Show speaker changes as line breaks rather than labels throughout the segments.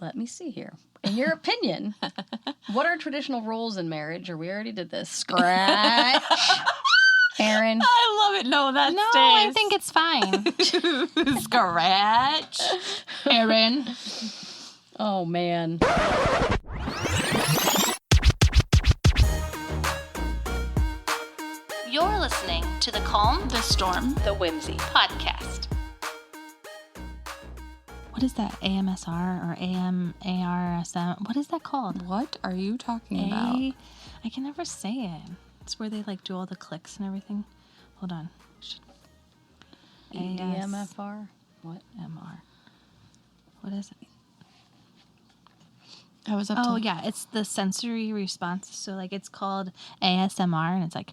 let me see here. In your opinion, what are traditional roles in marriage? Or we already did this. Scratch. Aaron.
I love it. No, that
No,
stays.
I think it's fine.
Scratch.
Aaron.
Oh, man.
You're listening to the Calm,
The Storm.
The Whimsy
podcast. What is that? AMSR or AMARSM? What is that called?
What are you talking about?
I can never say it. It's where they like do all the clicks and everything. Hold on.
EDMFR? What?
MR. What is it?
I was up
Oh,
to...
yeah. It's the sensory response. So, like, it's called ASMR, and it's like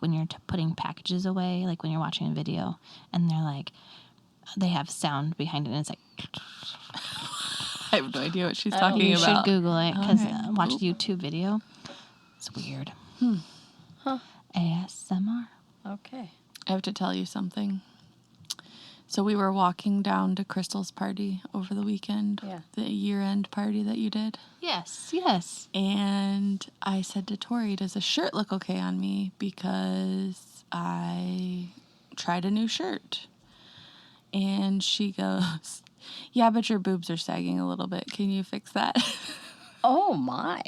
when you're putting packages away, like when you're watching a video, and they're like, they have sound behind it, and it's like...
I have no idea what she's talking
You
about.
should Google it, because
Okay.
watch a YouTube video. It's weird.
Huh.
ASMR.
Okay.
I have to tell you something. So we were walking down to Crystal's party over the weekend.
Yeah.
The year-end party that you did.
Yes.
And I said to Tori, does a shirt look okay on me? Because I tried a new shirt. And she goes, yeah, but your boobs are sagging a little bit. Can you fix that?
Oh, my.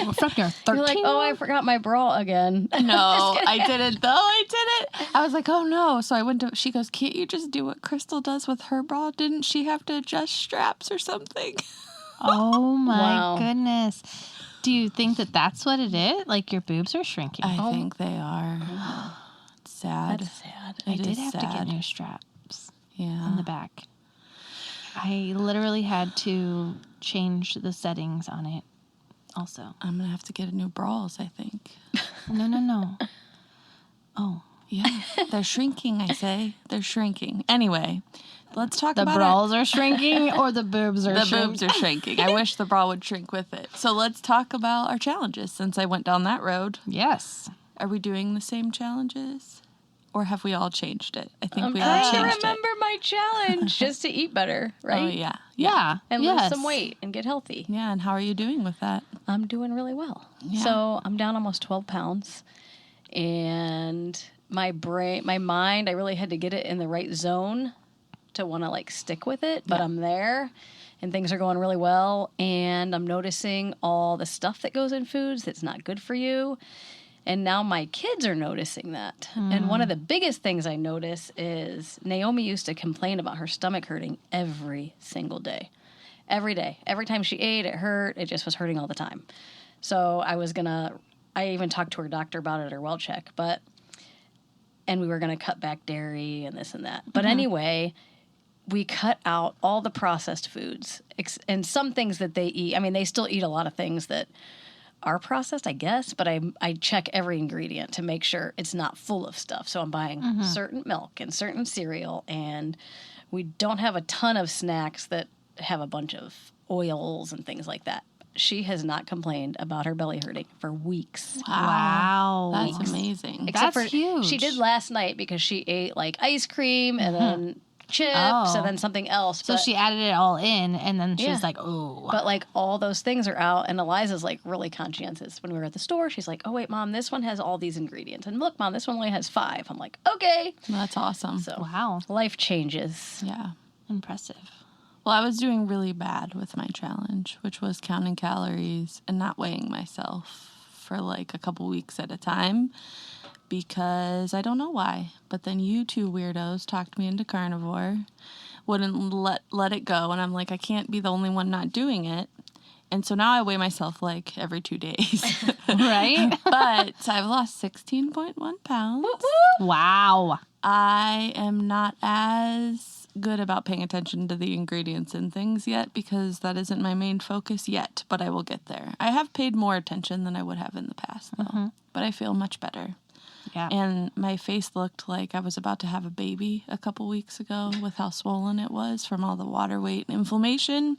Well, from your 13.
You're like, oh, I forgot my bra again.
No, I didn't, though. I didn't. I was like, oh, no. So I went to, she goes, can't you just do what Crystal does with her bra? Didn't she have to adjust straps or something?
Oh, my
Wow.
goodness. Do you think that that's what it is? Like, your boobs are shrinking?
I think they are. It's sad.
That's sad.
I
It
did
is
have to get
sad.
new straps
Yeah.
in the back. I literally had to change the settings on it also.
I'm going to have to get a new bras, I think.
No. Oh.
Yeah. They're shrinking, I say. They're shrinking. Anyway, let's talk
The
about
bras are shrinking or the boobs are
The
shrinking?
boobs are shrinking. I wish the bra would shrink with it. So let's talk about our challenges since I went down that road.
Yes.
Are we doing the same challenges? Or have we all changed it? I think
I'm
we all
trying to
changed
remember my challenge, just to eat better,
it.
right?
Oh, yeah.
Yeah.
And
yes.
lose some weight and get healthy.
Yeah, and how are you doing with that?
I'm doing really well.
Yeah.
So I'm down almost 12 pounds. And my mind, I really had to get it in the right zone to want to like stick with it. But I'm there and things are going really well. And I'm noticing all the stuff that goes in foods that's not good for you. And now my kids are noticing that. And one of the biggest things I notice is Naomi used to complain about her stomach hurting every single day. Every day. Every time she ate, it hurt. It just was hurting all the time. So I even talked to her doctor about it at her well check. And we were going to cut back dairy and this and that. But anyway, we cut out all the processed foods and some things that they eat. I mean, they still eat a lot of things that are processed, I guess, but I check every ingredient to make sure it's not full of stuff. So I'm buying certain milk and certain cereal, and we don't have a ton of snacks that have a bunch of oils and things like that. She has not complained about her belly hurting for weeks.
Wow.
That's amazing.
Except
That's
for
huge.
She did last night because she ate like ice cream and then chips and then something else.
So
but,
she added it all in, and then she's
Yeah.
like, oh.
But like all those things are out, and Eliza's like really conscientious. When we were at the store, she's like, "Oh wait, Mom, this one has all these ingredients, and look, Mom, this one only has 5." I'm like, "Okay."
That's awesome.
So
Wow.
life changes.
Yeah.
Impressive.
Well, I was doing really bad with my challenge, which was counting calories and not weighing myself for like a couple weeks at a time because I don't know why. But then you two weirdos talked me into carnivore, wouldn't let it go. And I'm like, I can't be the only one not doing it. And so now I weigh myself like every 2 days.
Right?
But I've lost 16.1 pounds.
Wow.
I am not as good about paying attention to the ingredients and things yet because that isn't my main focus yet, but I will get there. I have paid more attention than I would have in the past, though, but I feel much better.
Yeah.
And my face looked like I was about to have a baby a couple weeks ago with how swollen it was from all the water weight and inflammation.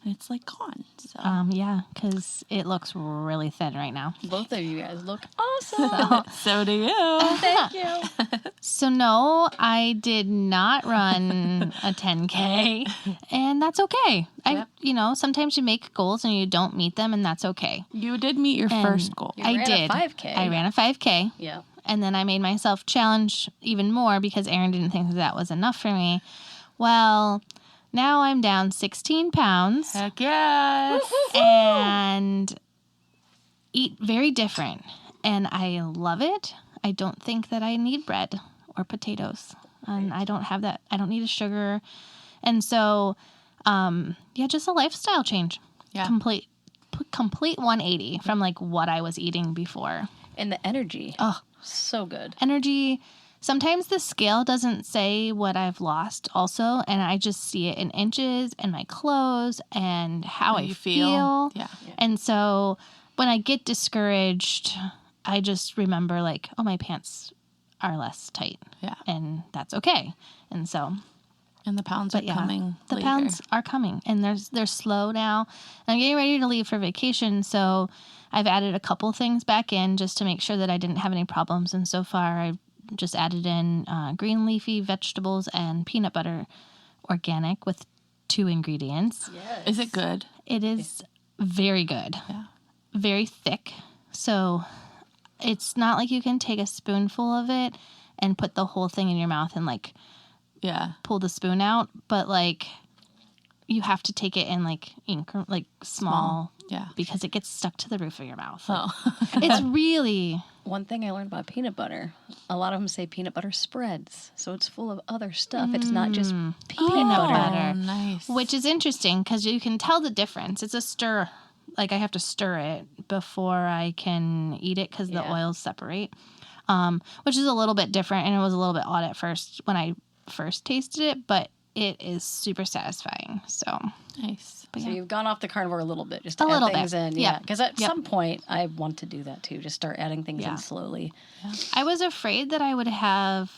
and it's like gone. So
Yeah, because it looks really thin right now.
Both of you guys look awesome.
so do you.
Thank you.
So no, I did not run a 10K, and that's okay.
Yep.
Sometimes you make goals and you don't meet them, and that's okay.
You did meet your first goal.
You
I
ran a
did.
5K.
I ran a 5K.
Yeah.
And then I made myself challenge even more because Aaron didn't think that was enough for me. Well, now I'm down 16 pounds
Heck yes.
and eat very different. And I love it. I don't think that I need bread or potatoes. And I don't have that. I don't need a sugar. And so, just a lifestyle change.
Yeah.
Complete 180 from like what I was eating before.
And the energy.
Oh,
So good.
energy. Sometimes the scale doesn't say what I've lost also, and I just see it in inches and my clothes and how I
you
feel.
Yeah.
And so when I get discouraged, I just remember like, oh, my pants are less tight.
Yeah.
And that's okay. And so,
And the pounds are coming.
the
later.
pounds are coming, and they're slow now. And I'm getting ready to leave for vacation, so I've added a couple things back in just to make sure that I didn't have any problems. And so far, I've just added in green leafy vegetables and peanut butter, organic, with 2 ingredients.
Yes.
Is it good?
It is very good,
Yeah.
very thick. So it's not like you can take a spoonful of it and put the whole thing in your mouth and like
Yeah.
pull the spoon out, but like you have to take it in like small,
Yeah.
because it gets stuck to the roof of your mouth.
Oh.
It's really
One thing I learned about peanut butter, a lot of them say peanut butter spreads. So it's full of other stuff. It's not just peanut butter.
butter.
Nice.
which is interesting because you can tell the difference. It's a stir. Like I have to stir it before I can eat it because the
Yeah.
oils separate, which is a little bit different. And it was a little bit odd at first when I first tasted it, but it is super satisfying. So,
Nice.
but
So
yeah.
you've gone off the carnivore a little bit, just to
A
add
little
things
bit.
in.
Yeah.
Yeah. Because at
Yep.
some point, I want to do that too. Just start adding things
Yeah.
in slowly.
I was afraid that I would have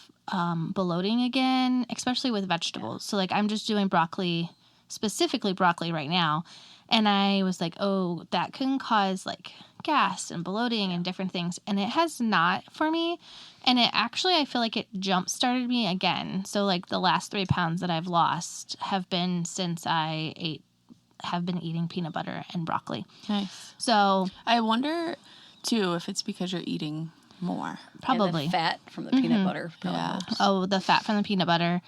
bloating again, especially with vegetables. So like I'm just doing broccoli, specifically broccoli right now. And I was like, oh, that can cause like gas and bloating and different things. And it has not for me. And it actually, I feel like it jump started me again. So like the last 3 pounds that I've lost have been since have been eating peanut butter and broccoli.
Nice.
So
I wonder, too, if it's because you're eating more.
probably.
And the fat from the peanut butter probably
Yeah.
helps.
Oh, the fat from the peanut butter.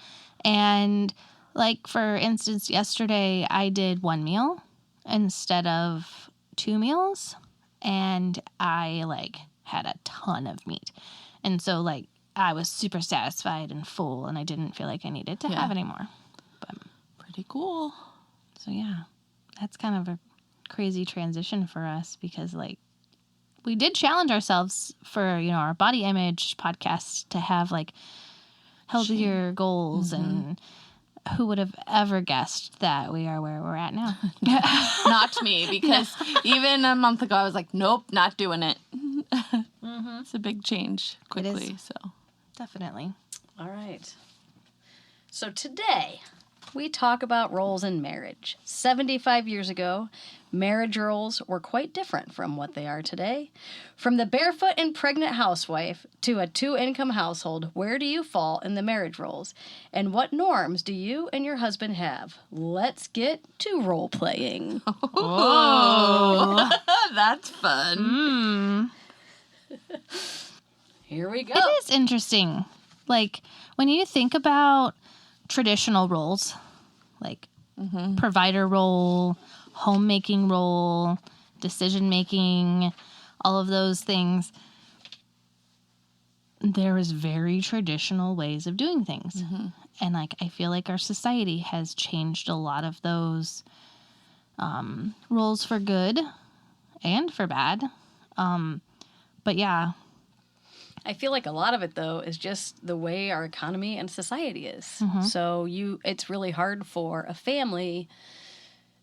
And like, for instance, yesterday I did 1 meal instead of 2 meals. And I like had a ton of meat. And so like I was super satisfied and full, and I didn't feel like I needed to
Yeah.
have any more.
Pretty cool.
So yeah, that's kind of a crazy transition for us because like we did challenge ourselves for, our body image podcast to have like healthier goals, and who would have ever guessed that we are where we're at now?
Not me, because even a month ago I was like, nope, not doing it. It's a big change quickly.
is.
So
Definitely.
All right. So today, we talk about roles in marriage. 75 years ago, marriage roles were quite different from what they are today. From the barefoot and pregnant housewife to a 2-income household, where do you fall in the marriage roles? And what norms do you and your husband have? Let's get to role playing.
oh, that's fun.
Here we go.
It is interesting. Like when you think about traditional roles, like provider role, homemaking role, decision making, all of those things, there is very traditional ways of doing things. And like I feel like our society has changed a lot of those roles for good and for bad. But yeah,
I feel like a lot of it, though, is just the way our economy and society is. So it's really hard for a family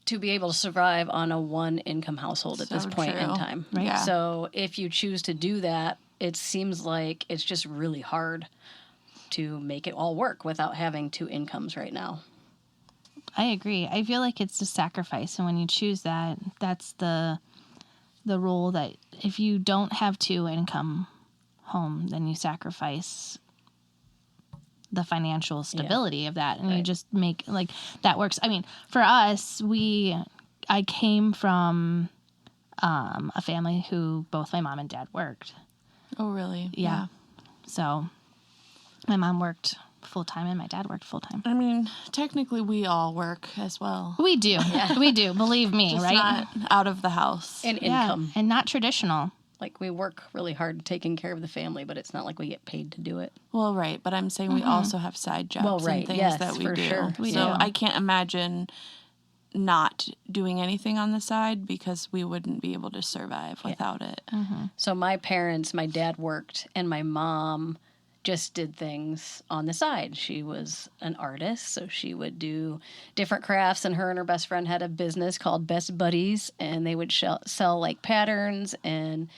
to be able to survive on a 1-income household at this
So
point in
true.
time.
Right.
Yeah.
So if you choose to do that, it seems like it's just really hard to make it all work without having 2 incomes right now.
I agree. I feel like it's a sacrifice, and when you choose that, that's the role that if you don't have two income home, then you sacrifice the financial stability of that, and you just make like that works. I mean, for us, I came from a family who both my mom and dad worked.
Oh, really?
Yeah. So my mom worked full-time and my dad worked full-time.
I mean, technically we all work as well.
We do. Yeah. We do. Believe me,
Just
right?
not out of the house.
And income.
And not traditional.
Like, we work really hard taking care of the family, but it's not like we get paid to do it.
Well, right. But I'm saying we also have side jobs and things
yes,
that we
for
do.
sure.
We
so
do.
I can't imagine not doing anything on the side because we wouldn't be able to survive without it.
So my parents, my dad worked, and my mom just did things on the side. She was an artist, so she would do different crafts, and her best friend had a business called Best Buddies, and they would sell like patterns and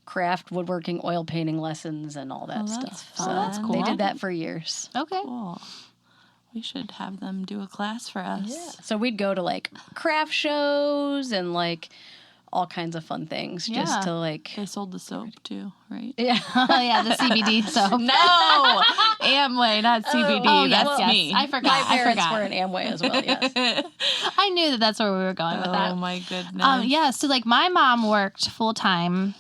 craft woodworking, oil painting lessons, and all that stuff.
fun.
So
That's
cool.
they did that for years.
Okay.
Cool. We should have them do a class for us.
Yeah. So we'd go to like craft shows and like all kinds of fun things just to like.
They sold the soap too, right?
Yeah.
Oh yeah, the CBD soap.
No! Amway, not CBD. That's
yes.
me.
I
My
forgot.
parents were in Amway as well, yes.
I knew that's where we were going with that.
Oh my goodness.
Yeah, so like my mom worked full time.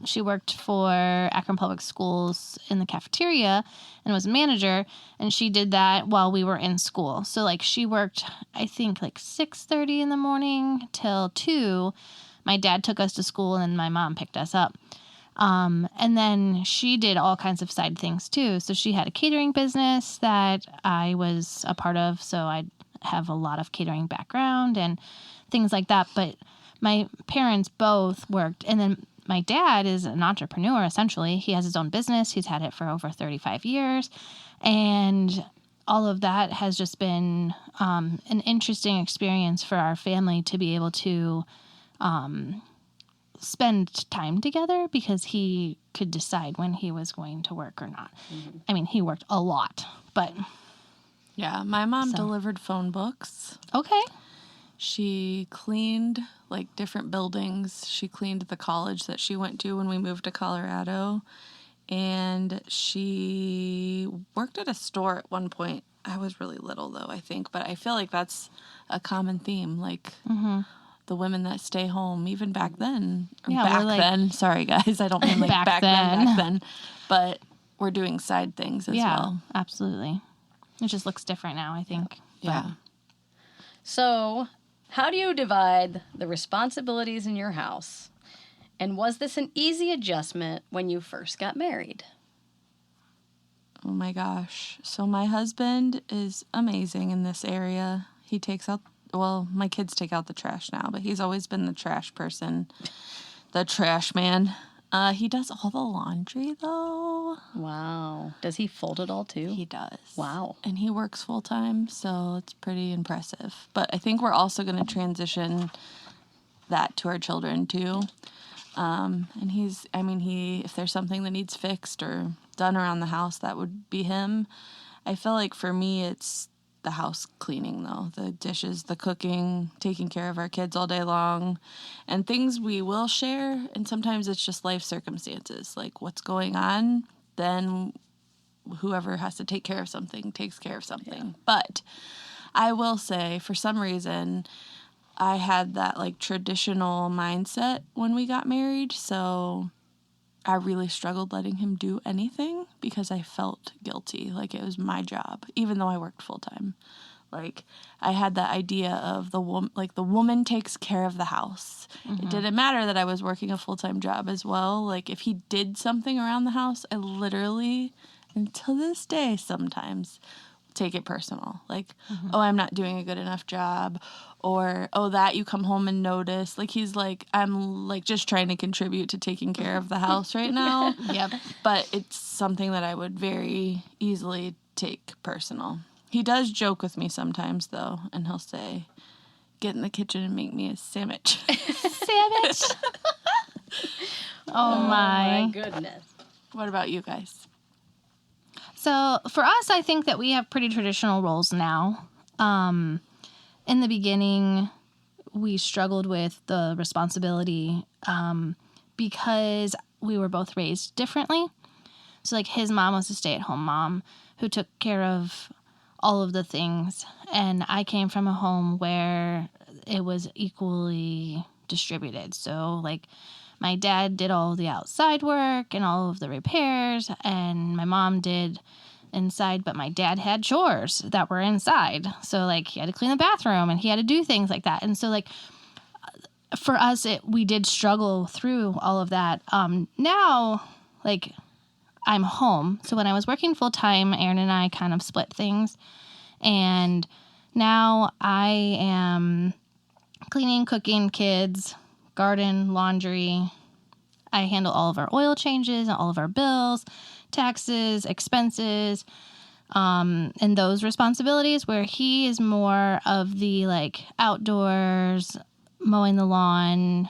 She worked for Akron Public Schools in the cafeteria and was a manager, and she did that while we were in school. So like she worked, I think like 6:30 in the morning till 2. My dad took us to school and my mom picked us up. And then she did all kinds of side things too. So she had a catering business that I was a part of, so I have a lot of catering background and things like that. But my parents both worked, and then my dad is an entrepreneur, essentially. He has his own business. He's had it for over 35 years. And all of that has just been an interesting experience for our family to be able to spend time together because he could decide when he was going to work or not. I mean, he worked a lot, but...
Yeah, my mom delivered phone books.
Okay.
She cleaned like different buildings. She cleaned the college that she went to when we moved to Colorado. And she worked at a store at one point. I was really little though, I think. But I feel like that's a common theme. Like the women that stay home, even back then.
Yeah,
back then. Sorry guys, I don't mean like back then. But we're doing side things as well.
Absolutely. It just looks different now, I think.
Yeah.
So, how do you divide the responsibilities in your house? And was this an easy adjustment when you first got married?
Oh my gosh. So my husband is amazing in this area. He takes out, well, my kids take out the trash now, but he's always been the trash person, the trash man. He does all the laundry though.
Wow. Does he fold it all too?
He does.
Wow.
And he works full time, so it's pretty impressive. But I think we're also going to transition that to our children too. And if there's something that needs fixed or done around the house, that would be him. I feel like for me, it's the house cleaning though, the dishes, the cooking, taking care of our kids all day long, and things we will share. And sometimes it's just life circumstances, like what's going on, then whoever has to take care of something takes care of something. Yeah. But I will say, for some reason, I had that like traditional mindset when we got married, so I really struggled letting him do anything because I felt guilty, like it was my job, even though I worked full time. Like I had that idea of the woman takes care of the house. It didn't matter that I was working a full time job as well. Like if he did something around the house, I literally, until this day, sometimes take it personal. Like, oh, I'm not doing a good enough job, or oh, that you come home and notice. Like he's like, I'm like just trying to contribute to taking care of the house right now.
Yep.
But it's something that I would very easily take personal. He does joke with me sometimes though, and he'll say, "Get in the kitchen and make me a sandwich."
Sandwich. Oh my
goodness.
What about you guys?
So for us, I think that we have pretty traditional roles now. in the beginning, we struggled with the responsibility because we were both raised differently. So, like, his mom was a stay-at-home mom who took care of all of the things. And I came from a home where it was equally distributed. So, like, my dad did all the outside work and all of the repairs, and my mom did inside, but my dad had chores that were inside. So, like, he had to clean the bathroom and he had to do things like that. And so, like, for us, we did struggle through all of that. Now, like, I'm home. So when I was working full time, Aaron and I kind of split things. And now I am cleaning, cooking, kids, garden, laundry. I handle all of our oil changes and all of our bills, taxes, expenses, and those responsibilities, where he is more of the, like, outdoors, mowing the lawn,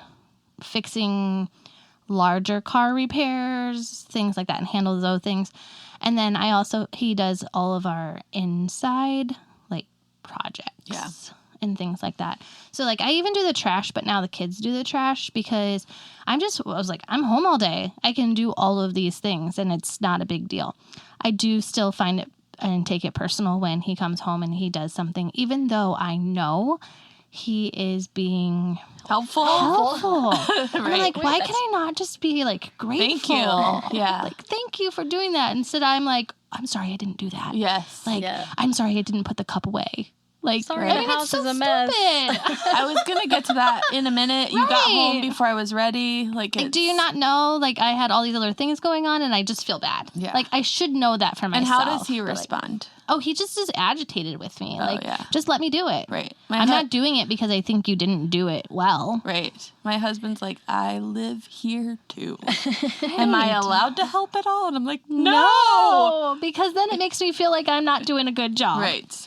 fixing larger car repairs, things like that, and handles those things. And then he does all of our inside, like, projects and things like that. So, like, I even do the trash, but now the kids do the trash because I was like, I'm home all day. I can do all of these things and it's not a big deal. I do still find it and take it personal when he comes home and he does something, even though I know he is being
helpful.
Right. I'm like, why can
That's-
I not just be, like, grateful?
Thank you. Yeah.
Like, thank you for doing that. Instead, I'm like, I'm sorry I didn't do that.
Yes.
Like, I'm sorry I didn't put the cup away. Like,
Sorry,
I
the
mean,
house
it's so
is a mess.
stupid.
I was going to get to that in a minute. You got
Right.
home before I was ready. Like,
Do you not know? Like, I had all these other things going on, and I just feel bad.
Yeah.
Like, I should know that for
And
myself.
how does he
but, like,
respond?
he just is agitated with me.
Yeah.
Just let me do it.
Right.
I'm not doing it because I think you didn't do it well.
Right. My husband's like, I live here too. Am I allowed to help at all? And I'm like, no.
Because then it makes me feel like I'm not doing a good job.
Right.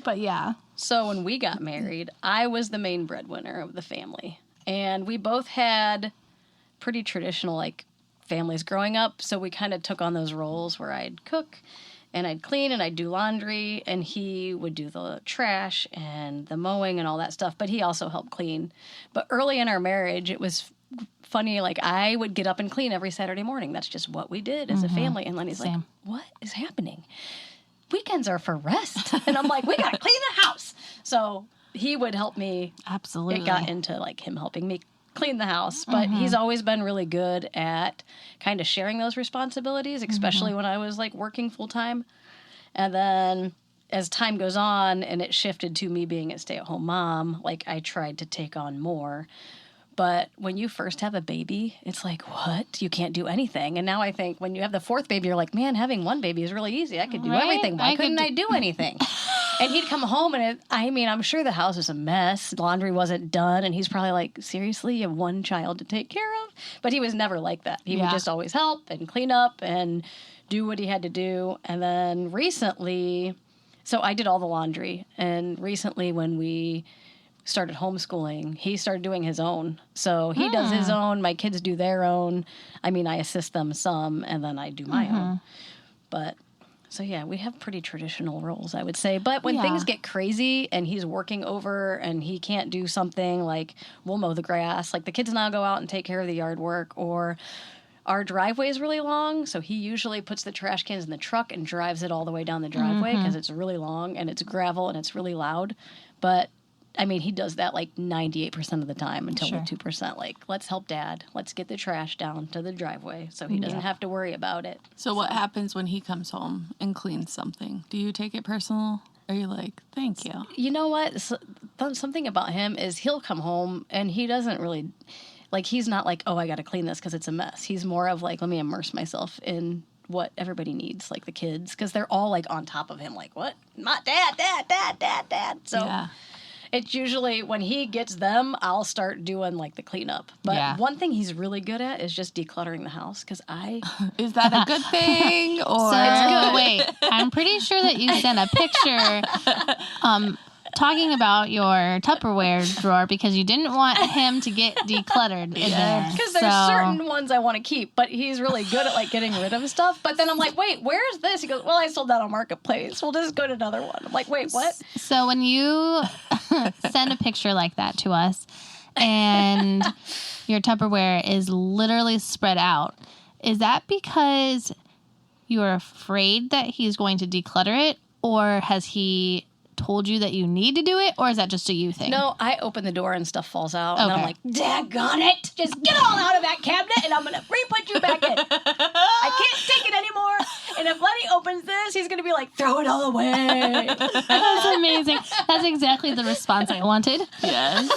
But yeah.
So when we got married, I was the main breadwinner of the family. And we both had pretty traditional, like, families growing up. So we kind of took on those roles where I'd cook and I'd clean and I'd do laundry, and he would do the trash and the mowing and all that stuff. But he also helped clean. But early in our marriage, it was funny. Like, I would get up and clean every Saturday morning. That's just what we did as a family. And Lenny's like, what is happening? Weekends are for rest. And I'm like, we got to clean the house. So he would help me.
Absolutely.
It got into, like, him helping me clean the house. But he's always been really good at kind of sharing those responsibilities, especially when I was, like, working full time. And then as time goes on and it shifted to me being a stay-at-home mom, like, I tried to take on more. But when you first have a baby, it's like, what? You can't do anything. And now I think when you have the fourth baby, you're like, man, having one baby is really easy. I could do
Right?
everything. Why couldn't I do anything? And he'd come home and I'm sure the house is a mess. Laundry wasn't done. And he's probably like, seriously, you have one child to take care of? But he was never like that. He would just always help and clean up and do what he had to do. And then recently, so I did all the laundry. And recently when we started homeschooling, he started doing his own. So he does his own, my kids do their own. I mean, I assist them some, and then I do my own. But, so yeah, we have pretty traditional roles, I would say. But when things get crazy and he's working over and he can't do something, like, we'll mow the grass. Like, the kids now go out and take care of the yard work, or our driveway is really long, so he usually puts the trash cans in the truck and drives it all the way down the driveway because it's really long and it's gravel and it's really loud. But I mean, he does that like 98% of the time until the 2%. Like, let's help Dad. Let's get the trash down to the driveway so he doesn't have to worry about it.
So what happens when he comes home and cleans something? Do you take it personal? Are you like, thank you?
You know what? Something about him is he'll come home and he doesn't really, like, he's not like, oh, I got to clean this because it's a mess. He's more of like, let me immerse myself in what everybody needs, like the kids, because they're all like on top of him, like, what? My dad. So it's usually when he gets them, I'll start doing like the cleanup. But one thing he's really good at is just decluttering the house, because
Is that a good thing? Or
So, wait, I'm pretty sure that you sent a picture talking about your Tupperware drawer because you didn't want him to get decluttered in there.
Because there's certain ones I want to keep, but he's really good at like getting rid of stuff. But then I'm like, wait, where's this? He goes, well, I sold that on Marketplace. We'll just go to another one. I'm like, wait, what?
So when you send a picture like that to us and your Tupperware is literally spread out, is that because you're afraid that he's going to declutter it, or has he told you that you need to do it, or is that just a you thing?
No, I open the door and stuff falls out, and then I'm like, daggone it, just get it all out of that cabinet, and I'm going to re-put you back in. I can't take it anymore, and if Lenny opens this, he's going to be like, throw it all away.
That's amazing. That's exactly the response I wanted.
Yes.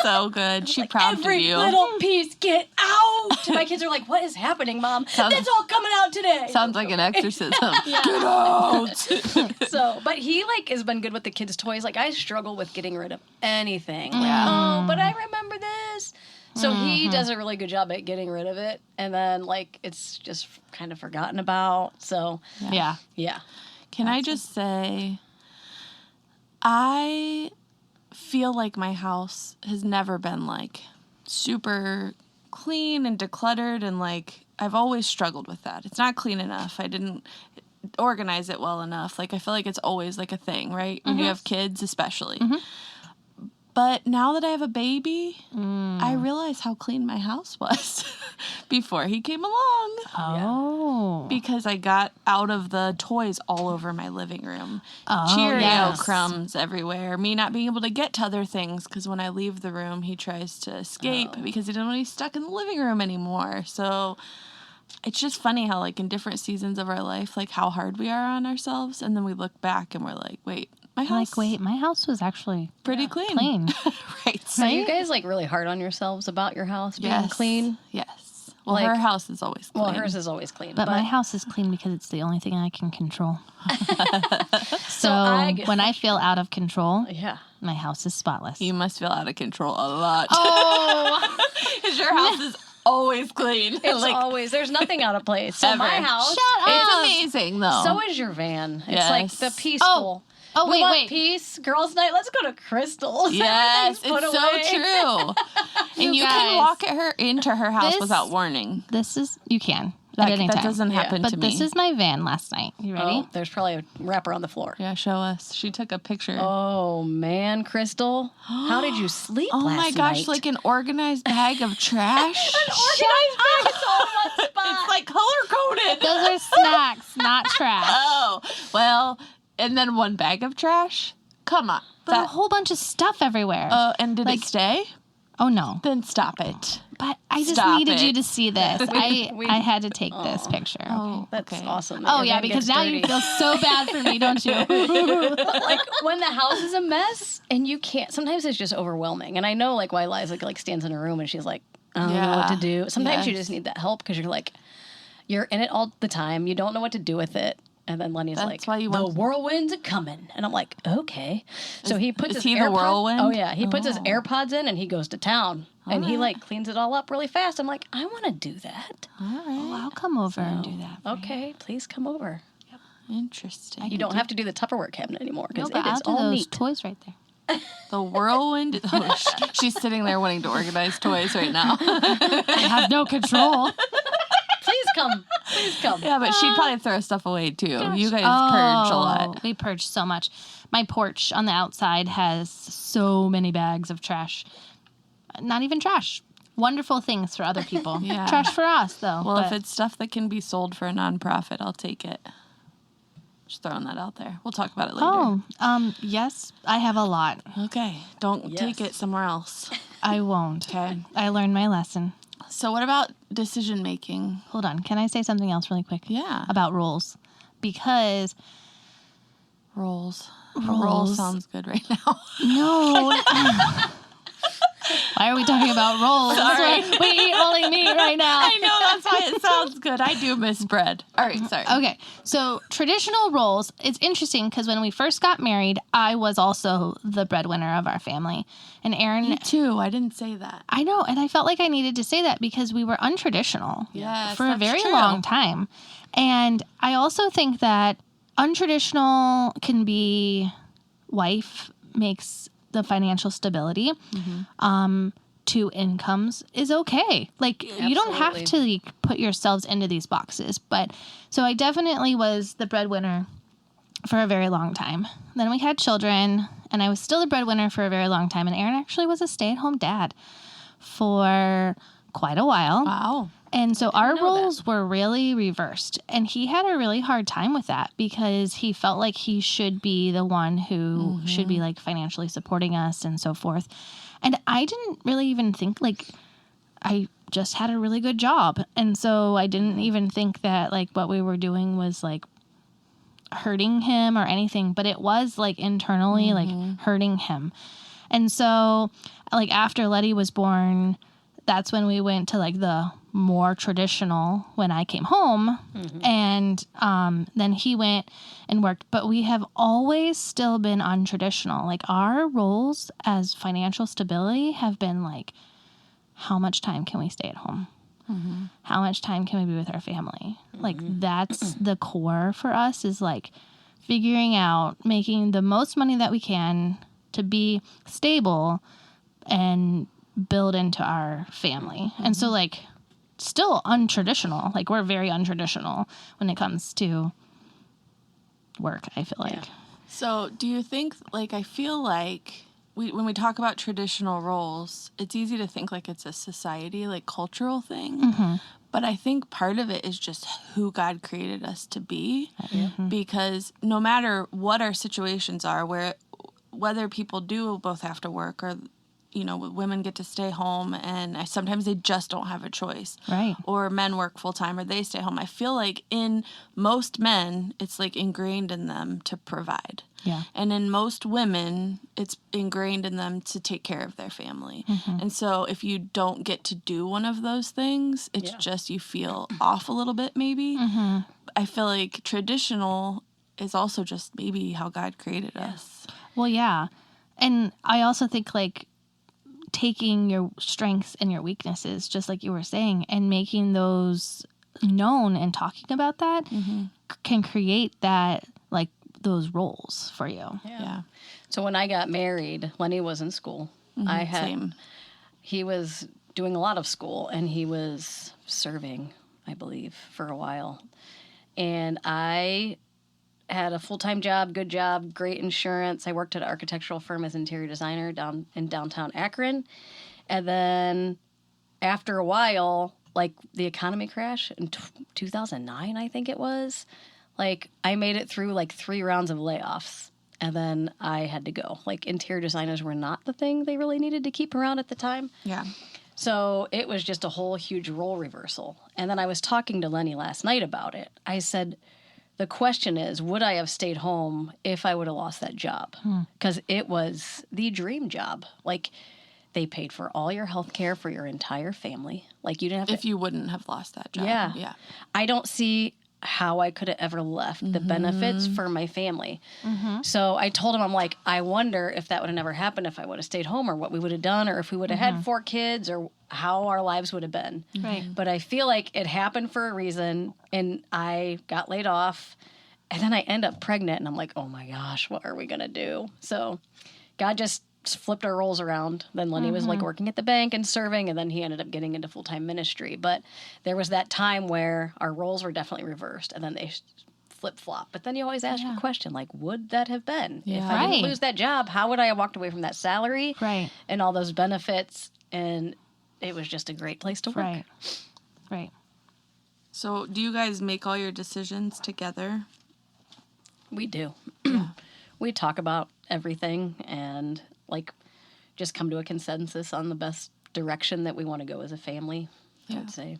So good. She proud of you.
Every little piece, get out. My kids are like, what is happening, Mom? It's all coming out today.
Sounds like an exorcism. Get out.
So, but he like has been good with the kids' toys. Like I struggle with getting rid of anything. Like,
Yeah.
oh, but I remember this. So he does a really good job at getting rid of it, and then like it's just kind of forgotten about. So
Yeah.
Can I just say, I feel like my house has never been like super clean and decluttered, and like I've always struggled with that. It's not clean enough. I didn't organize it well enough. Like I feel like it's always like a thing, right? When you have kids especially. But now that I have a baby, I realize how clean my house was before he came along.
Oh.
Because I got out of the toys all over my living room.
Oh,
Cheerio
yes.
crumbs everywhere. Me not being able to get to other things because when I leave the room, he tries to escape because he doesn't want to be stuck in the living room anymore. So it's just funny how, like, in different seasons of our life, like, how hard we are on ourselves. And then we look back and we're like, wait, my house
my house was actually
pretty clean.
clean.
Right.
So you guys like really hard on yourselves about your house being clean?
Yes. Well,
Like-
her house is always clean.
Well, hers is always clean.
But my house is clean because it's the only thing I can control. So
I-
when I feel out of control,
yeah.
my house is spotless.
You must feel out of control a lot.
Oh,
Because your house is always clean.
It's always, there's nothing out of place. So
Ever.
my house,
Shut up.
It's amazing, though.
so is your van. It's
Yes.
like the peaceful.
Oh,
we
wait,
want
wait.
peace. Girls' night. Let's go to Crystal's.
Yes, it's
Everything's put
so
away.
true. And you
guys,
can walk into her house
this-
without warning.
you can at any
That
time.
doesn't happen
But
to me.
this is my van last night. You ready?
Oh, there's probably a wrapper on the floor.
Yeah, show us. She took a picture.
Oh man, Crystal, how did you sleep
Oh
last
my gosh,
night?
like an organized bag of trash.
Organized bag. It's all in one spot.
It's like color-coded.
Those are snacks, not trash.
Oh, well, and then one bag of trash? Come on.
But a whole bunch of stuff everywhere.
And did it stay?
Oh, no.
Then stop it.
But I just
Stop
needed you
it.
to see this. I had to take this picture.
Oh,
That's
okay.
awesome.
Oh,
Your
yeah,
van
because
gets
now you
dirty.
feel so bad for me, don't you?
Like when the house is a mess and you can't. Sometimes it's just overwhelming. And I know like why Liza like stands in her room and she's like, I don't know what to do. Sometimes you
Yes.
just need that help because you're like, you're in it all the time. You don't know what to do with it. And then Lenny's
That's
like,
why you
the
want-
whirlwind's a coming. And I'm like, okay. So he puts
is
his
he the
AirPods.
whirlwind?
Oh yeah, he puts his AirPods in and he goes to town. And he
right.
like cleans it all up really fast. I'm like, I want to do that.
All right.
Oh, I'll come over and do that.
Okay, please come over.
Interesting.
You don't have to do the Tupperware cabinet anymore
No,
because
but
it
I'll
is
do
all
those
neat.
toys right there.
The whirlwind. Oh, she's sitting there wanting to organize toys right now.
I have no control.
Please come. Please come.
Yeah, but she'd probably throw stuff away too. You guys purge a lot.
We purge so much. My porch on the outside has so many bags of trash. Not even trash. Wonderful things for other people.
Yeah.
Trash for us, though.
Well, if
but-
it's stuff that can be sold for a nonprofit, I'll take it. Just throwing that out there. We'll talk about it later.
Yes, I have a lot.
Okay. Don't
Yes.
take it somewhere else.
I won't.
Okay.
I learned my lesson.
So what about decision making?
Hold on. Can I say something else really quick?
Yeah.
About rules. Because
Rolls. A roll
Rolls.
sounds good right now.
no. Why are we talking about rolls?
Sorry.
We eat only meat right now.
I know, that's why it sounds good. I do miss bread. All right, sorry.
Okay, so traditional roles, it's interesting because when we first got married, I was also the breadwinner of our family. And Aaron,
Me too. I didn't say that.
I know, and I felt like I needed to say that because we were untraditional
Yes,
for a
that's
very
true.
long time. And I also think that untraditional can be wife makes the financial stability. 2 incomes is okay. Like, you don't have to like, put yourselves into these boxes. But so I definitely was the breadwinner for a very long time. Then we had children, and I was still the breadwinner for a very long time. And Aaron actually was a stay-at-home dad for quite a while.
Wow.
And so our roles were really reversed. And he had a really hard time with that because he felt like he should be the one who should be like financially supporting us and so forth. And I didn't really even think like I just had a really good job. And so I didn't even think that like what we were doing was like hurting him or anything, but it was like internally like hurting him. And so like after Letty was born, that's when we went to like the more traditional when I came home. And then he went and worked. But we have always still been untraditional. Like our roles as financial stability have been like, how much time can we stay at home? How much time can we be with our family? Like that's the core for us is like figuring out making the most money that we can to be stable and build into our family. And so like still untraditional. Like we're very untraditional when it comes to work, I feel like.
So do you think, like, I feel like when we talk about traditional roles, it's easy to think like it's a society, like cultural thing. But I think part of it is just who God created us to be. Because no matter what our situations are, whether people do both have to work or, you know, women get to stay home and sometimes they just don't have a choice.
Right.
Or men work full time or they stay home. I feel like in most men, it's like ingrained in them to provide.
Yeah.
And in most women, it's ingrained in them to take care of their family. And so if you don't get to do one of those things, it's just you feel off a little bit maybe. I feel like traditional is also just maybe how God created us.
Well, yeah. And I also think like taking your strengths and your weaknesses, just like you were saying, and making those known and talking about that can create that, like, those roles for you.
Yeah.
So when I got married, Lenny was in school.
Same.
He was doing a lot of school, and he was serving, I believe, for a while. And I had a full-time job, good job, great insurance. I worked at an architectural firm as interior designer down in downtown Akron. And then after a while, like the economy crash in 2009, I think it was, like I made it through like 3 rounds of layoffs. And then I had to go. Like interior designers were not the thing they really needed to keep around at the time.
Yeah.
So it was just a whole huge role reversal. And then I was talking to Lenny last night about it. I said, the question is, would I have stayed home if I would have lost that job? Because it was the dream job. Like, they paid for all your health care for your entire family. Like, you didn't have to...
If you wouldn't have lost that job.
Yeah. I don't see how I could have ever left the benefits for my family. So I told him, I'm like, I wonder if that would have never happened if I would have stayed home, or what we would have done, or if we would have had 4 kids, or how our lives would have been.
Right.
But I feel like it happened for a reason, and I got laid off, and then I end up pregnant, and I'm like, oh my gosh, what are we going to do? So God just flipped our roles around. Then Lenny was like working at the bank and serving, and then he ended up getting into full-time ministry. But there was that time where our roles were definitely reversed, and then they flip-flop. But then you always ask your question, like, would that have been? If I didn't lose that job, how would I have walked away from that salary and all those benefits? And it was just a great place to work.
Right.
So do you guys make all your decisions together?
We do. We talk about everything and like just come to a consensus on the best direction that we want to go as a family, I would say.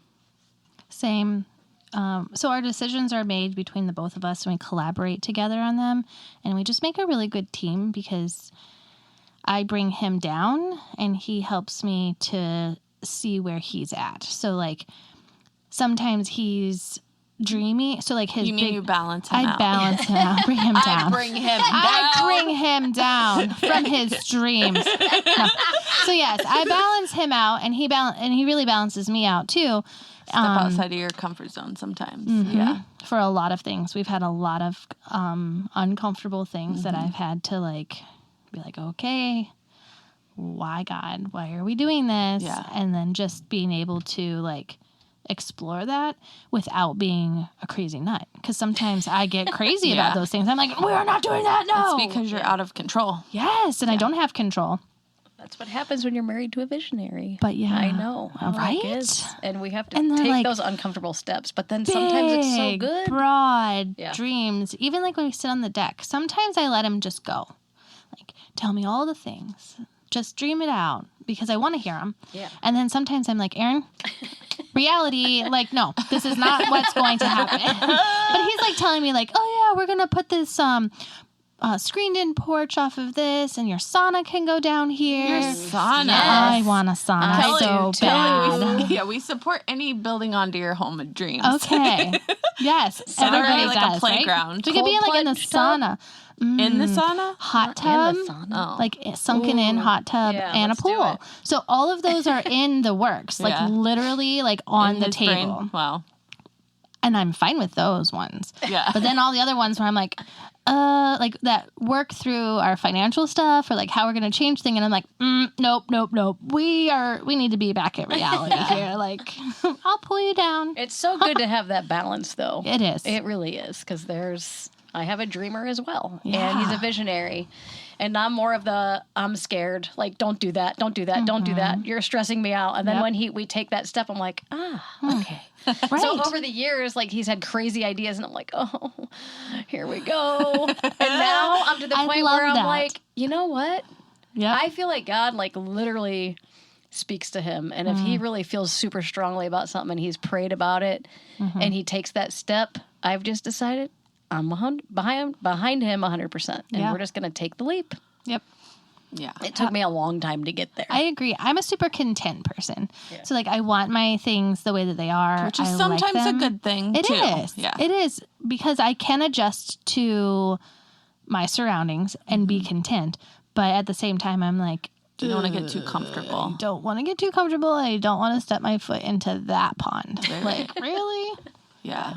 Same. So our decisions are made between the both of us, and we collaborate together on them, and we just make a really good team because I bring him down and he helps me to see where he's at. So like sometimes he's dreamy. So like his
you balance him out.
I balance him out. Bring him down.
I
bring him down from his dreams. No. So yes, I balance him out, and he really balances me out too.
Step outside of your comfort zone sometimes. Yeah.
For a lot of things. We've had a lot of uncomfortable things that I've had to like be like, okay, why, God? Why are we doing this?
Yeah.
And then just being able to like explore that without being a crazy nut. Because sometimes I get crazy
Yeah.
about those things. I'm like, we are not doing that. No.
It's because you're out of control.
Yes, and I don't have control.
That's what happens when you're married to a visionary.
But yeah.
I know. How
Right?
that is. And we have to
And they're
take
like,
those uncomfortable steps. But then sometimes it's so
Big,
good.
broad
Yeah.
dreams. Even like when we sit on the deck, sometimes I let him just go. Like, tell me all the things. Just dream it out because I want to hear them.
Yeah.
And then sometimes I'm like, Aaron, reality, like, no, this is not what's going to happen. But he's like telling me like, oh yeah, we're going to put this screened-in porch off of this, and your sauna can go down here.
Your sauna.
I want a sauna
I
so
do too.
bad.
We support any building onto your home of dreams.
Okay. Yes.
Sauna,
Everybody
like
does,
a playground.
Right? We could be
Cold
like in the
plunge tub?
sauna.
In the sauna?
Hot tub.
In the sauna.
Oh.
Like sunken in hot tub
yeah,
and a
let's do
pool.
it.
So all of those are in the works. Like
Yeah.
literally like on
In
the
his brain.
table.
Wow.
And I'm fine with those ones.
Yeah.
But then all the other ones where I'm like that work through our financial stuff or like how we're going to change things. And I'm like, nope. We need to be back at reality here. Like, I'll pull you down.
It's so good to have that balance, though.
It is.
It really is. Because I have a dreamer as well. And
Yeah.
he's a visionary. And I'm more of I'm scared. Like, don't do that. Don't do that. Don't do that. You're stressing me out. And then
Yep.
when we take that step, I'm like, okay.
Right.
So over the years, like he's had crazy ideas, and I'm like, oh, here we go. And now I'm to the
I
point
love
where I'm
that.
like, you know what?
Yeah.
I feel like God like literally speaks to him, and if he really feels super strongly about something and he's prayed about it, and he takes that step, I've just decided I'm behind him 100%, and
Yeah.
we're just gonna take the leap.
Yep.
Yeah.
It took me a long time to get there.
I agree. I'm a super content person.
Yeah.
So like I want my things the way that they are.
Which is
I
sometimes
like
a
them.
good thing,
It
too.
is.
Yeah.
It is because I can adjust to my surroundings and be content. But at the same time, I'm like,
You don't want to get too comfortable.
don't want to get too comfortable. I don't want to step my foot into that pond. Like, really?
Yeah.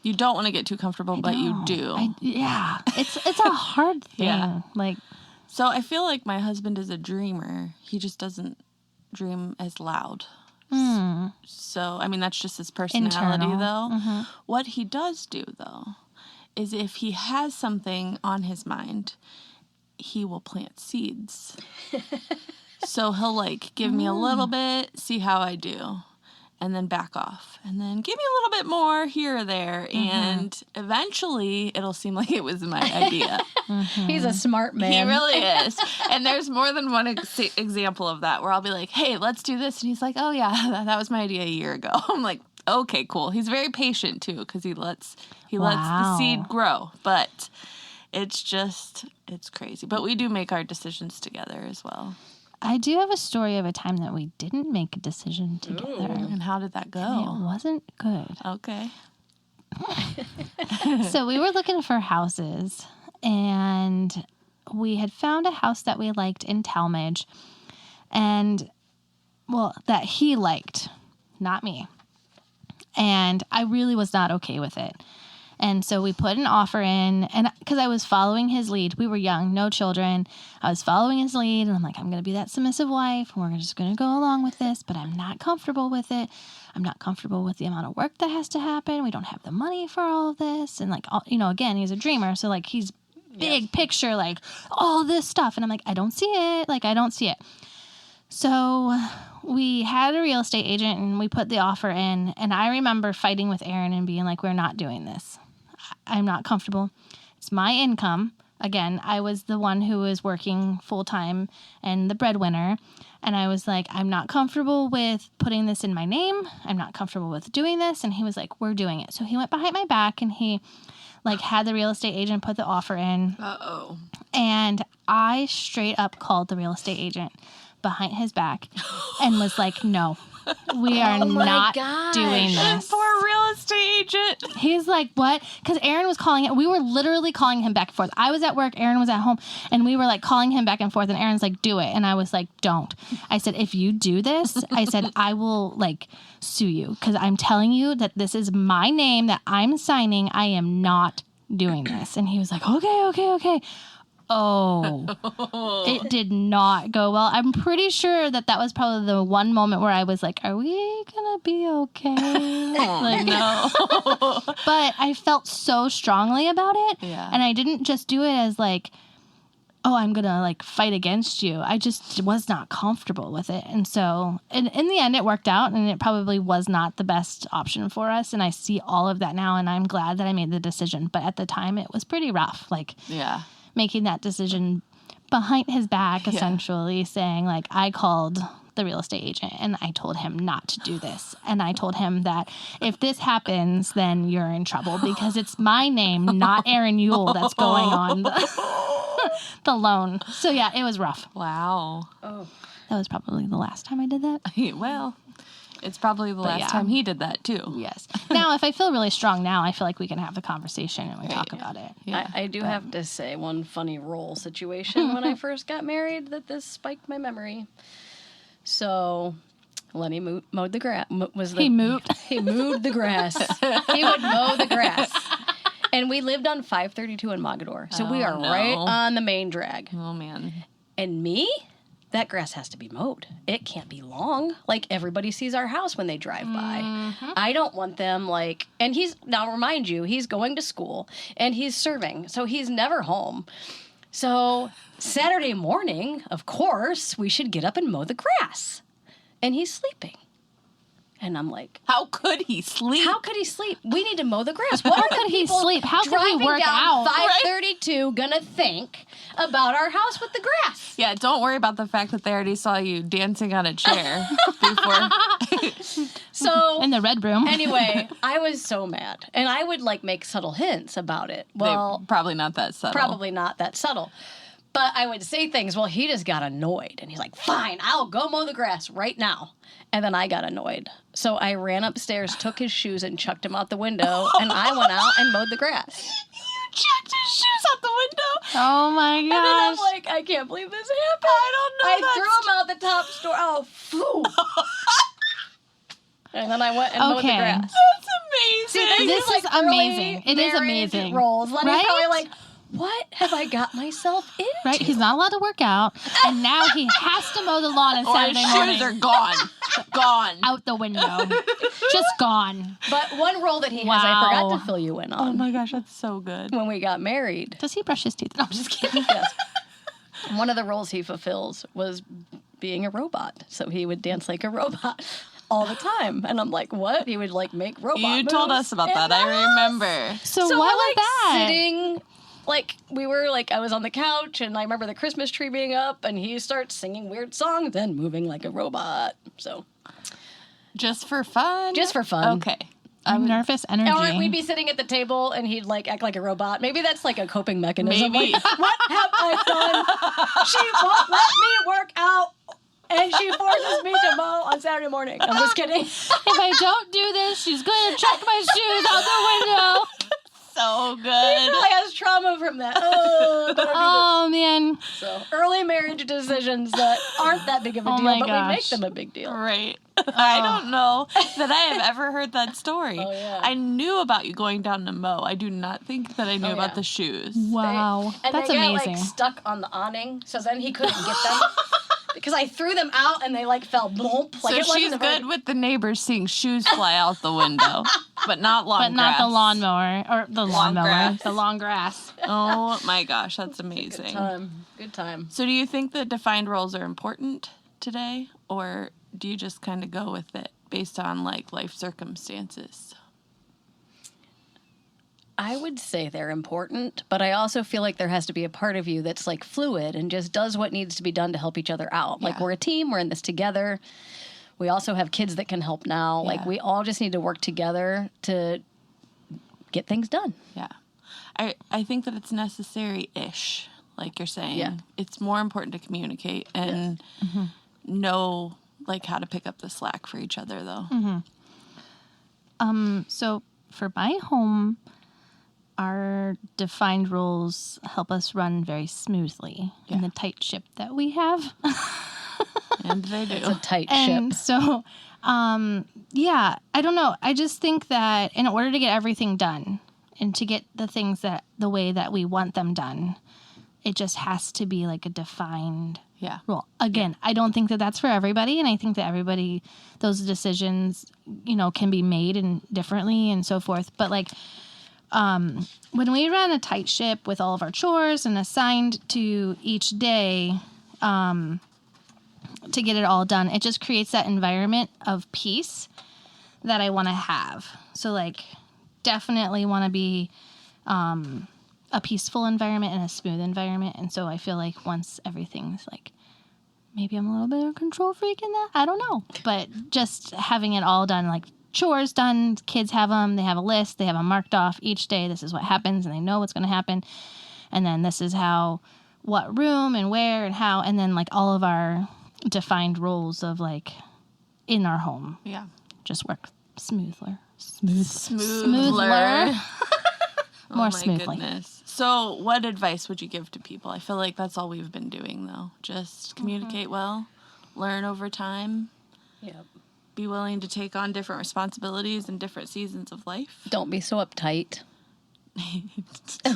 You don't want to get too comfortable, but you do.
It's a hard thing.
Yeah.
Like,
So I feel like my husband is a dreamer. He just doesn't dream as loud. So, I mean, that's just his personality,
Internal.
though. What he does do, though, is if he has something on his mind, he will plant seeds. So he'll, like, give me a little bit, see how I do, and then back off. And then give me a little bit more here or there. And eventually, it'll seem like it was my idea.
He's a smart man.
He really is. And there's more than one example of that where I'll be like, hey, let's do this. And he's like, oh, yeah, that was my idea a year ago. I'm like, okay, cool. He's very patient, too, because he lets the seed grow. But it's crazy. But we do make our decisions together as well.
I do have a story of a time that we didn't make a decision together.
And how did that
It
go?
wasn't good.
Okay.
So we were looking for houses, and we had found a house that we liked in Talmadge, and, well, that he liked, not me. And I really was not okay with it. And so we put an offer in, and because I was following his lead, we were young, no children. I was following his lead, and I'm like, I'm going to be that submissive wife, and we're just going to go along with this, but I'm not comfortable with it. I'm not comfortable with the amount of work that has to happen. We don't have the money for all of this. And like, again, he's a dreamer. So like, he's big picture, like all this stuff. And I'm like, I don't see it. Like, I don't see it. So we had a real estate agent and we put the offer in. And I remember fighting with Aaron and being like, we're not doing this. I'm not comfortable. It's my income. Again, I was the one who was working full time and the breadwinner. And I was like, I'm not comfortable with putting this in my name. I'm not comfortable with doing this. And he was like, we're doing it. So he went behind my back and he like had the real estate agent put the offer in.
Uh-oh.
And I straight up called the real estate agent behind his back and was like, no, we are not doing this.
Poor real estate agent.
He's like, what? Because Aaron was calling it. We were literally calling him back and forth. I was at work. Aaron was at home. And we were like calling him back and forth. And Aaron's like, do it. And I was like, don't. I said, if you do this, I said, I will like sue you. Because I'm telling you that this is my name that I'm signing. I am not doing this. And he was like, okay. Oh, it did not go well. I'm pretty sure that was probably the one moment where I was like, are we gonna be okay? Like,
No.
but I felt so strongly about it.
Yeah.
And I didn't just do it as like, oh, I'm gonna like fight against you. I just was not comfortable with it. And so in the end, it worked out, and it probably was not the best option for us. And I see all of that now, and I'm glad that I made the decision. But at the time, it was pretty rough. Like,
Yeah.
making that decision behind his back, essentially saying like, I called the real estate agent and I told him not to do this. And I told him that if this happens, then you're in trouble because it's my name, not Aaron Yule, that's going on the loan. So yeah, it was rough.
Wow.
Oh.
That was probably the last time I did that.
Well, it's probably the last time he did that too.
Yes. Now, if I feel really strong now, I feel like we can have the conversation and we talk about it.
Yeah.
I do have to say one funny role situation when I first got married that this spiked my memory. So Lenny mowed the grass.
He moved?
He mowed the grass. He would mow the grass. And we lived on 532 in Mogador. So we are right on the main drag.
Oh, man.
And me? That grass has to be mowed. It can't be long. Like, everybody sees our house when they drive by.
Mm-hmm.
I don't want them, like... And now remind you, he's going to school, and he's serving, so he's never home. So, Saturday morning, of course, we should get up and mow the grass. And he's sleeping. And I'm like...
How could he sleep?
How could he sleep? We need to mow the grass. What are
could
the
he
people
sleep? How could he
driving
work
down
out?
532 gonna think about our house with the grass?
Yeah, don't worry about the fact that they already saw you dancing on a chair before.
So
In the red room.
anyway, I was so mad, and I would like make subtle hints about it. Well,
Probably not that subtle.
probably not that subtle, but I would say things. Well, he just got annoyed, and he's like, "Fine, I'll go mow the grass right now." And then I got annoyed, so I ran upstairs, took his shoes, and chucked him out the window, and I went out and mowed the grass.
You chucked his shoes out the window.
Oh my gosh.
And then I'm like, I can't believe this happened.
I don't know.
I threw him out the top store. Oh, phew. And then I went and mowed the
Okay.
grass.
That's amazing.
See,
This is amazing. It is amazing.
Roles. Lenny's
Right?
probably like, what have I got myself into?
Right? He's not allowed to work out, and now he has to mow the lawn on
Or his
Saturday
shoes
morning.
are gone. Gone.
Out the window. Just gone.
But one role that he has, I
Wow.
forgot to fill you in on.
Oh my gosh, that's so good.
When we got married.
Does he brush his teeth? No, I'm just kidding.
Yes. One of the roles he fulfills was being a robot. So he would dance like a robot all the time. And I'm like, what? He would like make robot
You
moves
told us about
in
that.
the
I
house.
remember.
So
So
what
we're
was
like
that?
sitting, like we were like I was on the couch, and I remember the Christmas tree being up, and he starts singing weird songs and moving like a robot. So
Just for fun?
just for fun.
Okay.
I'm nervous energy.
Or we'd be sitting at the table, and he'd like act like a robot. Maybe that's like a coping mechanism.
Maybe.
Like, what have I done? She won't let me work out, and she forces me to mow on Saturday morning. I'm just kidding.
If I don't do this, she's going to chuck my shoes out the window.
So
He
good.
probably has trauma from that. Oh, better do this.
Oh, man.
So early marriage decisions that aren't that big of a
Oh
deal,
my
but we make
gosh.
them a big deal.
Right. I don't know that I have ever heard that story.
Oh, yeah.
I knew about you going down to mow. I do not think that I knew
Oh,
about
yeah.
the shoes.
Wow.
And
That's
they got
amazing.
like stuck on the awning, so then he couldn't get them because I threw them out and they like fell blump. Like
So
it wasn't
she's
a very-
good with the neighbors seeing shoes fly out the window, but not lawn
But not
grass.
the lawnmower. Or the lawnmower.
grass.
The long grass.
Oh my gosh, that's
Good
amazing.
time. Good time.
So do you think that defined roles are important today, or do you just kind of go with it based on like life circumstances?
I would say they're important, but I also feel like there has to be a part of you that's like fluid and just does what needs to be done to help each other out. Like
Yeah.
we're a team, we're in this together. We also have kids that can help now. Like
Yeah.
we all just need to work together to get things done.
Yeah. I think that it's necessary-ish, like you're saying.
Yeah.
It's more important to communicate and know like how to pick up the slack for each other though.
So for my home, our defined rules help us run very smoothly in the tight ship that we have.
And they do.
It's a tight
And
ship.
so, yeah, I don't know. I just think that in order to get everything done and to get the things that the way that we want them done, it just has to be like a defined
Yeah.
rule. Again, I don't think that that's for everybody, and I think that everybody, those decisions, can be made and differently and so forth. But like, when we run a tight ship with all of our chores and assigned to each day, to get it all done, it just creates that environment of peace that I want to have. So like, definitely want to be, a peaceful environment and a smooth environment. And so I feel like once everything's like, maybe I'm a little bit of a control freak in that. I don't know. But just having it all done, like chores done, kids have them, they have a list, they have them marked off each day. This is what happens and they know what's going to happen. And then this is what room and where and how. And then like all of our defined roles of like in our home.
Yeah.
Just work smoother.
Smoother.
More
my
smoothly.
Goodness. So what advice would you give to people? I feel like that's all we've been doing, though. Just communicate well, learn over time,
Yep.
be willing to take on different responsibilities in different seasons of life.
Don't be so uptight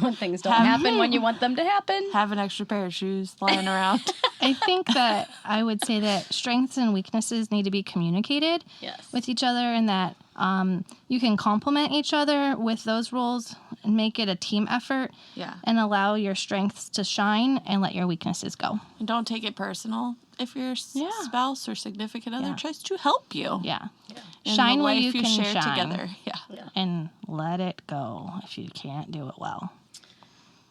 when things don't happen when you want them to happen.
Have an extra pair of shoes lying around.
I think that I would say that strengths and weaknesses need to be communicated
Yes.
with each other, and that you can complement each other with those roles and make it a team effort.
Yeah.
And allow your strengths to shine and let your weaknesses go.
And don't take it personal if your
Yeah.
spouse or significant other
Yeah.
tries to help you.
Yeah.
In
Shine
the
where
life
you can
share
shine.
together. Yeah.
And let it go if you can't do it well.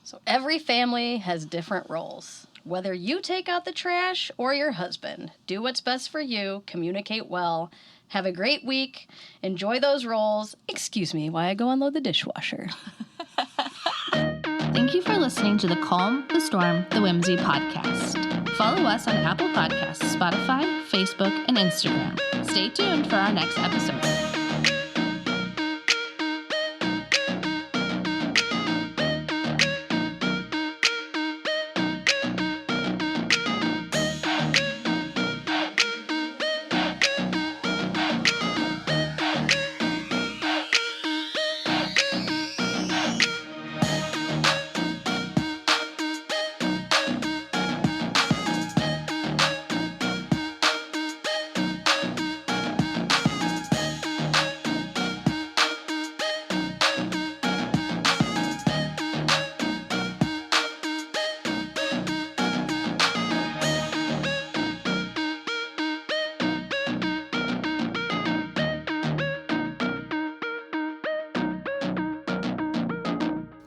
So every family has different roles. Whether you take out the trash or your husband, do what's best for you, communicate well, have a great week, enjoy those roles. Excuse me while I go unload the dishwasher.
Thank you for listening to the Calm, the Storm, the Whimsy podcast. Follow us on Apple Podcasts, Spotify, Facebook, and Instagram. Stay tuned for our next episode.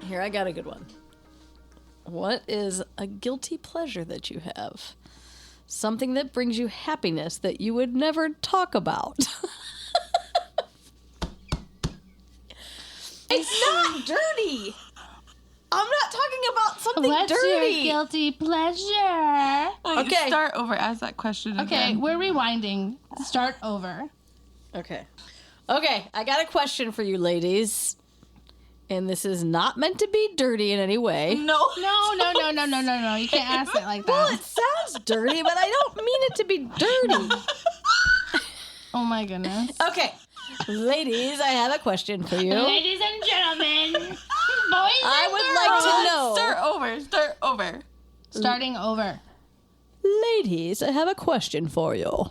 Here, I got a good one. What is a guilty pleasure that you have? Something that brings you happiness that you would never talk about. It's not dirty. I'm not talking about something dirty.
guilty pleasure?
Wait,
Okay.
Start over. Ask that question
Okay,
again.
we're rewinding. Start over.
Okay, I got a question for you ladies. And this is not meant to be dirty in any way.
No.
No. You can't ask it like
Well,
that.
it sounds dirty, but I don't mean it to be dirty.
Oh my goodness.
Okay, ladies, I have a question for you.
Ladies and gentlemen, boys
I
and
would like to know.
Start over.
Starting over.
Ladies, I have a question for you.